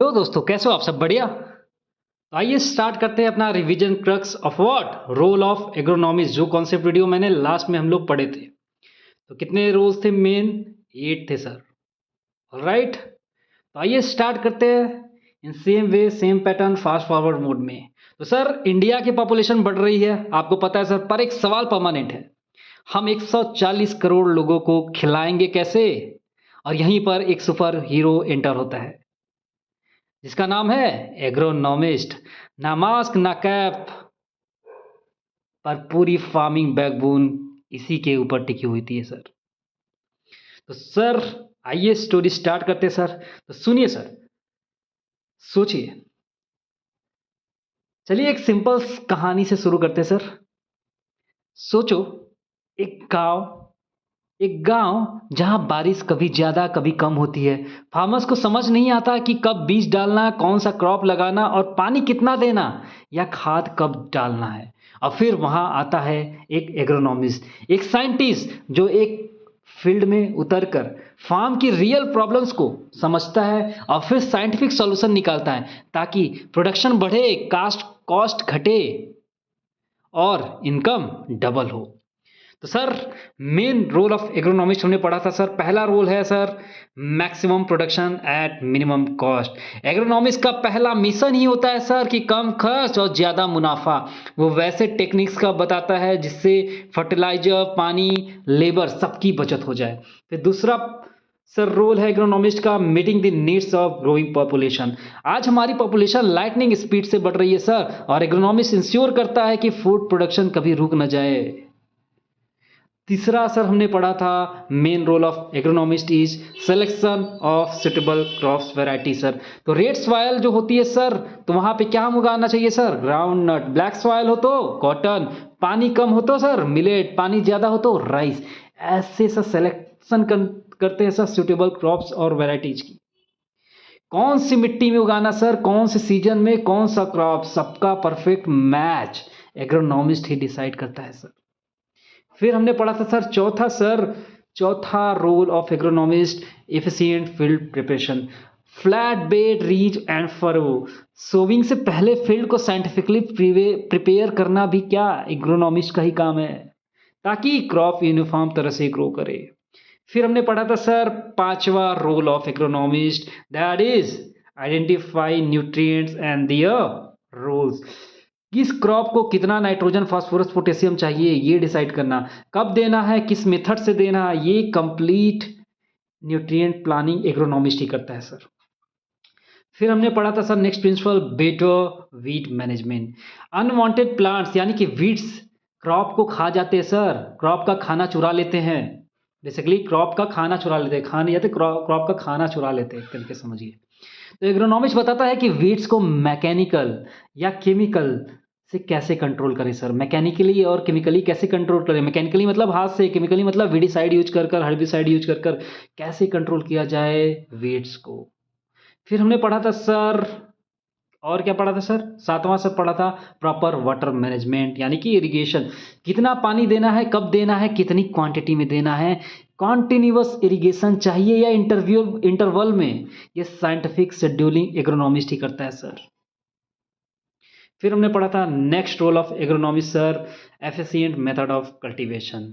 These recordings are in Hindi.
तो दोस्तों कैसे हो आप सब बढ़िया। तो आइए स्टार्ट करते हैं अपना revision crux of what role of agronomics, जो कॉन्सेप्ट वीडियो मैंने लास्ट में हम लोग पढ़े थे। तो कितने रोल्स थे मेन? 8 थे सर। राइट, तो आइए स्टार्ट करते हैं in same way same pattern fast forward mode में। तो सर इंडिया की पॉपुलेशन बढ़ रही है, आपको पता है सर, पर एक सवाल परमानेंट है। हम 140 करोड़ लोगों को खिलाएंगे कैसे? और यहीं पर एक सुपर हीरो एंटर होता है जिसका नाम है एग्रोनॉमिस्ट। ना मास्क ना कैप, पर पूरी फार्मिंग बैकबोन इसी के ऊपर टिकी हुई थी सर। तो सर आइए स्टोरी स्टार्ट करते हैं सर। तो सुनिए सर, सोचिए। चलिए एक सिंपल कहानी से शुरू करते हैं सर। सोचो, एक गांव एक गांव जहां बारिश कभी ज्यादा कभी कम होती है। फार्मर्स को समझ नहीं आता कि कब बीज डालना, कौन सा क्रॉप लगाना और पानी कितना देना या खाद कब डालना है। और फिर वहां आता है एक एग्रोनॉमिस्ट, एक साइंटिस्ट जो एक फील्ड में उतरकर फार्म की रियल प्रॉब्लम्स को समझता है और फिर साइंटिफिक सॉल्यूशन निकालता है ताकि प्रोडक्शन बढ़े, कॉस्ट घटे और इनकम डबल हो। तो sir main role of agronomist हमने पढ़ा था सर। पहला रोल है sir maximum production at minimum cost. Agronomist का पहला मिशन ही होता है सर कि कम खर्च और ज़्यादा मुनाफा। वो वैसे टेक्निक्स का बताता है जिससे फर्टिलाइजर, पानी, लेबर सबकी बचत हो जाए। फिर दूसरा सर रोल है एग्रोनॉमिस्ट का meeting the needs of growing population. आज हमारी पॉपुलेशन लाइटनिंग स्पीड से बढ़ रही है सर, और एग्रोनॉमिस्ट इंश्योर करता है कि फूड प्रोडक्शन कभी रुक न जाए। तीसरा सर हमने पढ़ा था main role of agronomist is selection of suitable crops variety sir. तो रेड सॉइल जो होती है सर, तो वहां पे क्या हम उगाना चाहिए sir? Groundnut. Black soil हो तो कॉटन, पानी कम हो तो सर मिलेट, पानी ज्यादा हो तो राइस। ऐसे सर सिलेक्शन करते हैं सर सुटेबल क्रॉप्स और वैरायटीज की। कौन सी मिट्टी में उगाना सर, कौन से सीजन में कौन सा क्रॉप, सबका परफेक्ट मैच एग्रोनॉमिस्ट ही डिसाइड करता है सर। फिर हमने पढ़ा था सर चौथा role of agronomist efficient field preparation. Flat bed, ridge and furrow. Sowing से पहले फील्ड को साइंटिफिकली प्रिपेयर करना भी क्या एग्रोनॉमिस्ट का ही काम है, ताकि क्रॉप यूनिफॉर्म तरह से ग्रो करे। फिर हमने पढ़ा था सर पांचवा role of agronomist, that is identify nutrients and their roles. किस क्रॉप को कितना नाइट्रोजन, फास्फोरस, पोटेशियम चाहिए ये डिसाइड करना, कब देना है, किस मेथड से देना है, ये कंप्लीट न्यूट्रिएंट प्लानिंग एग्रोनॉमिस्ट ही करता है सर। फिर हमने पढ़ा था sir next principle better wheat management. Unwanted plants यानी कि वीड्स क्रॉप को खा जाते हैं सर, क्रॉप का खाना चुरा लेते हैं। बेसिकली क्रॉप का खाना चुरा लेते हैं, खाने जाते क्रॉप का खाना चुरा लेते हैं, एक तरीके समझिए। तो एग्रोनॉमिस्ट बताता है कि वीड्स को मैकेनिकल या केमिकल से कैसे कंट्रोल करें सर। मैकेनिकली और केमिकली कैसे कंट्रोल करें? मैकेनिकली मतलब हाथ से, केमिकली मतलब वीडिसाइड यूज कर कर, हर्बिसाइड यूज कर कर कैसे कंट्रोल किया जाए वीड्स को। फिर हमने पढ़ा था सर, और क्या पढ़ा था सर? सातवां सर पढ़ा था प्रॉपर वाटर मैनेजमेंट यानी कि इरिगेशन। कितना पानी देना है, कब देना है, कितनी क्वांटिटी में देना है, कॉन्टिन्यूअस इरिगेशन चाहिए या इंटरवल में, ये साइंटिफिक शेड्यूलिंग एग्रोनॉमिस्ट ही करता है सर। फिर हमने पढ़ा था next role of agronomist sir efficient method of cultivation.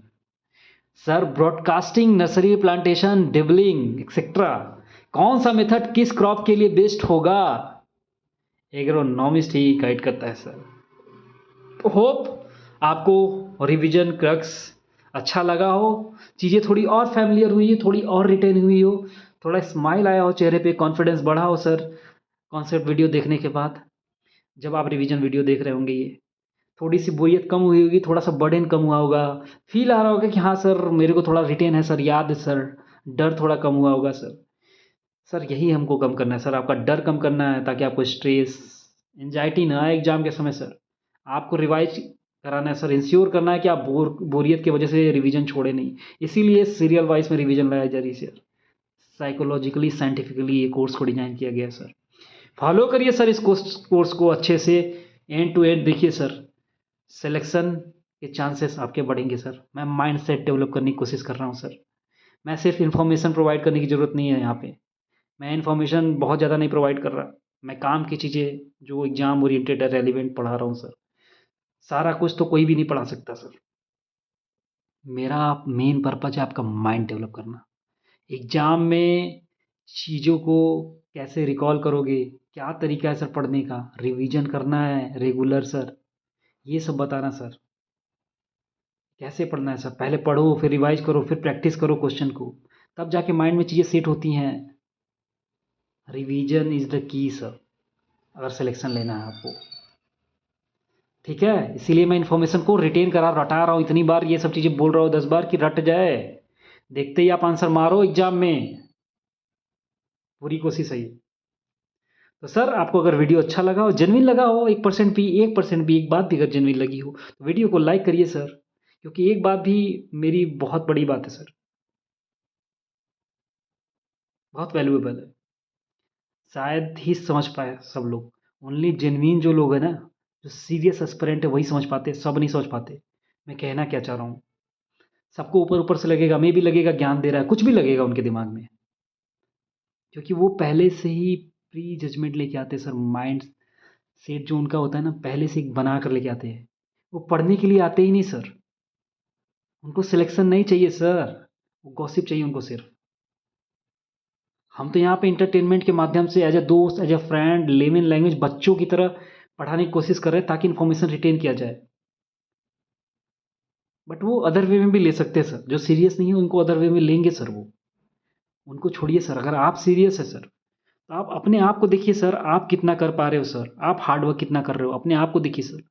Sir broadcasting, nursery plantation, dibbling etcetera, कौन सा मेथड किस क्रॉप के लिए बेस्ट होगा, एग्रोनॉमिस्ट ही गाइड करता है सर। तो होप आपको रिवीजन क्रक्स अच्छा लगा हो, चीज़ें थोड़ी और फैमिलियर हुई, थोड़ी और रिटेन हुई हो, थोड़ा स्माइल आया हो चेहरे पे, कॉन्फिडेंस बढ़ा हो सर कॉन्सेप्ट वीडियो देखने के बाद। जब आप रिवीजन वीडियो देख रहे होंगे, ये थोड़ी सी बोरियत कम हुई होगी, थोड़ा सा बर्डन कम हुआ होगा, फील आ रहा होगा कि हाँ सर मेरे को थोड़ा रिटेन है सर, याद है सर, डर थोड़ा कम हुआ होगा सर। सर यही हमको कम करना है सर, आपका डर कम करना है ताकि आपको स्ट्रेस, एंजाइटी ना आए एग्जाम के समय सर। आपको रिवाइज कराना है सर, इंश्योर करना है कि आप बोरियत की वजह से रिवीजन छोड़े नहीं। इसीलिए सीरियल वाइज में रिवीजन लाया जा रही है सर। साइकोलॉजिकली, साइंटिफिकली ये कोर्स को डिजाइन किया गया है सर। फॉलो करिए सर इस कोर्स को अच्छे से, एंड टू एंड देखिए सर, सिलेक्शन के चांसेस आपके बढ़ेंगे सर। मैं माइंड सेट डेवलप करने की कोशिश कर रहा हूँ सर। मैं सिर्फ इन्फॉर्मेशन प्रोवाइड करने की ज़रूरत नहीं है यहाँ पे, मैं इन्फॉर्मेशन बहुत ज़्यादा नहीं प्रोवाइड कर रहा, मैं काम की चीज़ें जो एग्ज़ाम ओरिएंटेड है, रेलिवेंट पढ़ा रहा हूँ सर। सारा कुछ तो कोई भी नहीं पढ़ा सकता सर। मेरा मेन पर्पज़ है आपका माइंड डेवलप करना। एग्ज़ाम में चीज़ों को कैसे रिकॉल करोगे, क्या तरीका है सर पढ़ने का, रिवीजन करना है रेगुलर सर, ये सब बताना सर। कैसे पढ़ना है सर, पहले पढ़ो, फिर रिवाइज़ करो, फिर प्रैक्टिस करो क्वेश्चन को, तब जाके माइंड में चीज़ें सेट होती हैं। Revision is the key sir, अगर सिलेक्शन लेना है आपको। ठीक है, इसीलिए मैं इन्फॉर्मेशन को रिटेन रटा रहा हूँ, इतनी बार ये सब चीज़ें बोल रहा हूँ 10 बार कि रट जाए। देखते ही आप आंसर मारो एग्ज़ाम में, पूरी कोशिश है ये। तो सर आपको अगर वीडियो अच्छा लगा हो, जेन्युइन लगा हो, 1% भी एक बात भी अगर जेन्युइन लगी हो तो वीडियो को लाइक करिए सर, क्योंकि एक बात भी मेरी बहुत बड़ी बात है सर, बहुत वैल्यूएबल है। शायद ही समझ पाए सब लोग, ओनली जेन्युइन जो लोग हैं ना, जो सीरियस एस्पिरेंट है वही समझ पाते, सब नहीं समझ पाते। मैं कहना क्या चाह रहा हूँ, सबको ऊपर ऊपर से लगेगा, हमें भी लगेगा ज्ञान दे रहा है, कुछ भी लगेगा उनके दिमाग में, क्योंकि वो पहले से ही प्री जजमेंट लेके आते हैं सर। माइंड सेट जो उनका होता है ना, पहले से ही बना कर लेके आते हैं। वो पढ़ने के लिए आते ही नहीं सर, उनको सिलेक्शन नहीं चाहिए सर, वो गॉसिप चाहिए उनको सिर्फ। हम तो यहाँ पे इंटरटेनमेंट के माध्यम से एज ए दोस्त, as a friend, layman language बच्चों की तरह पढ़ाने की कोशिश कर रहे हैं ताकि इन्फॉर्मेशन रिटेन किया जाए। बट वो अदर वे में भी ले सकते हैं सर, जो सीरियस नहीं है उनको अदर वे में लेंगे सर वो। उनको छोड़िए सर, अगर आप सीरियस है सर तो आप अपने आप को देखिए सर, आप कितना कर पा रहे हो सर, आप हार्ड वर्क कितना कर रहे हो, अपने आप को देखिए सर।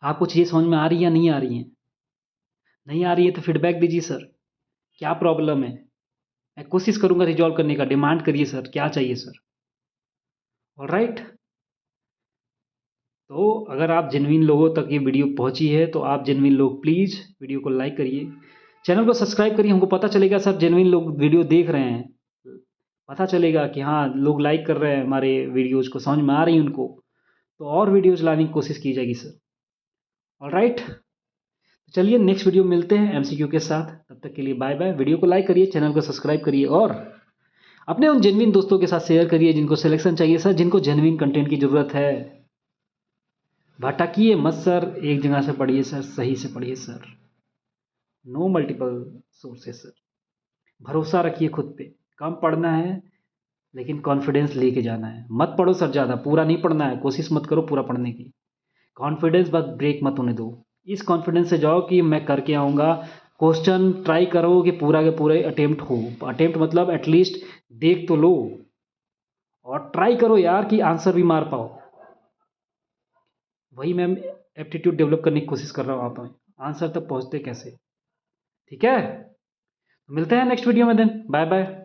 आपको चीज़ें समझ में आ रही है या नहीं आ रही हैं? नहीं आ रही है तो फीडबैक दीजिए सर, क्या प्रॉब्लम है? मैं कोशिश करूँगा रिज़ॉल्व करने का, डिमांड करिए सर, क्या चाहिए सर? ऑलराइट? तो अगर आप जेन्युइन लोगों तक ये वीडियो पहुँची है तो आप जेन्युइन लोग प्लीज़ वीडियो को लाइक करिए, चैनल को सब्सक्राइब करिए, हमको पता चलेगा सर जेन्युइन लोग वीडियो देख रहे हैं। पता चलेगा कि हाँ, लोग लाइक कर रहे हैं हमारे वीडियोज़ को, समझ में आ रही है उनको, तो और वीडियोज़ लाने की कोशिश की जाएगी सर। ऑलराइट? चलिए नेक्स्ट वीडियो में मिलते हैं एमसीक्यू के साथ, तब तक के लिए बाय बाय। वीडियो को लाइक करिए, चैनल को सब्सक्राइब करिए और अपने उन जेन्युइन दोस्तों के साथ शेयर करिए जिनको सिलेक्शन चाहिए सर, जिनको जेन्युइन कंटेंट की ज़रूरत है। भटकिए मत सर, एक जगह से पढ़िए सर, सही से पढ़िए sir, no multiple sources sir. भरोसा रखिए खुद पे, कम पढ़ना है लेकिन कॉन्फिडेंस लेके जाना है। मत पढ़ो सर ज़्यादा, पूरा नहीं पढ़ना है, कोशिश मत करो पूरा पढ़ने की। कॉन्फिडेंस बस ब्रेक मत होने दो, इस कॉन्फिडेंस से जाओ कि मैं करके आऊँगा। क्वेश्चन ट्राई करो कि पूरा के पूरे अटेम्प्ट हो, अटेम्प्ट मतलब एटलीस्ट देख तो लो, और ट्राई करो यार कि आंसर भी मार पाओ। वही मैं एप्टीट्यूड डेवलप करने की कोशिश कर रहा हूँ आप में, आंसर तक पहुँचते कैसे। ठीक है, मिलते हैं नेक्स्ट वीडियो में, देन बाय बाय।